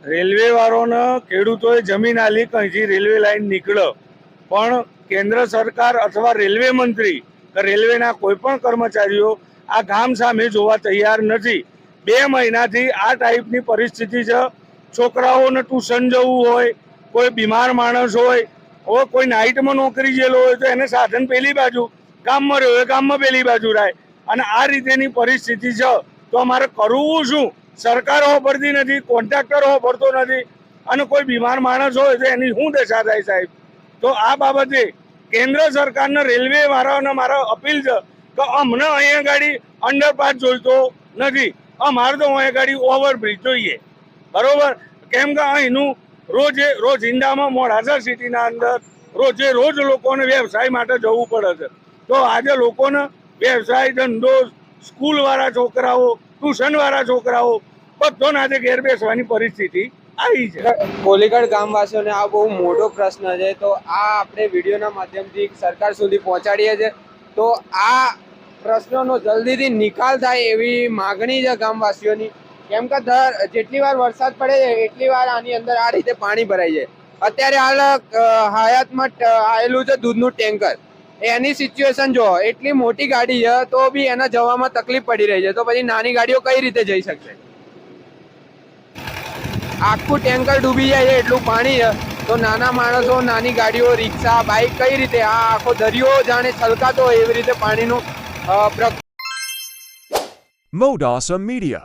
Railway વાળોને ખેડૂતોએ જમીન આલી કે અહીંથી રેલવે લાઈન નીકળે, પણ કેન્દ્ર સરકાર અથવા રેલવે મંત્રી કે રેલવેના કોઈ પણ કર્મચારીઓ આ ગામ સામે જોવા તૈયાર નથી. 2 મહિનાથી આ ટાઈપની પરિસ્થિતિ છે. છોકરાઓને ટ્યુશન જવું હોય, કોઈ બીમાર માણસ હોય, કોઈ નાઇટમાં નોકરી ગયેલો હોય તો એને સાધન પેલી બાજુ, ગામમાં રહ્યો હોય ગામમાં પેલી બાજુ રાય, અને આ રીતેની પરિસ્થિતિ છે. તો અમારે કરવું શું? સરકાર વાપરતી નથી, કોન્ટ્રાક્ટર વાપરતો નથી, અને કોઈ બીમાર માણસ હોય તો એની શું દશા થાય સાહેબ? તો આ બાબતે કેન્દ્ર સરકારના રેલવે વાળાને મારા અપીલ છે કે અમને અહીંયા ગાડી અંડરપાસ જોઈતો નથી, અમારે તો અહીંયા ગાડી ઓવરબ્રિજ જોઈએ. બરોબર? કેમ કે અહીંનું રોજિંદામાં મોડાસા સિટીના અંદર રોજ લોકોને વ્યવસાય માટે જવું પડે છે. તો આજે લોકોને વ્યવસાય ધંધો, સ્કૂલવાળા છોકરાઓ, ટ્યુશનવાળા છોકરાઓ બધાને આજે ઘેર બેસવાની પરિસ્થિતિ આવી છે. કોલીગઢ ગામવાસીઓને આ બહુ મોટો પ્રશ્ન છે, તો આ આપણે વિડીયોના માધ્યમથી સરકાર સુધી પહોંચાડીએ છીએ. તો આ પ્રશ્નનો જલ્દીથી નિકાલ થાય એવી માગણી છે ગામવાસીઓની. કેમ કે જેટલી વાર વરસાદ પડે છે એટલી વાર આની અંદર આ રીતે પાણી ભરાઈ જાય. અત્યારે હાલ હયાતમાં આવેલું છે દૂધનું ટેન્કર, એની સિચ્યુએશન જો એટલી મોટી ગાડી છે તો બી એના જવામાં તકલીફ પડી રહી છે, તો પછી નાની ગાડીઓ કઈ રીતે જઈ શકશે? આખું ટેન્કર ડૂબી જાય છે, એટલું પાણી છે, તો નાના માણસો, નાની ગાડીઓ, રિક્ષા, બાઇક કઈ રીતે? આ આખો દરિયો જાણે છલકાતો હોય એવી રીતે પાણીનું Modasa Media.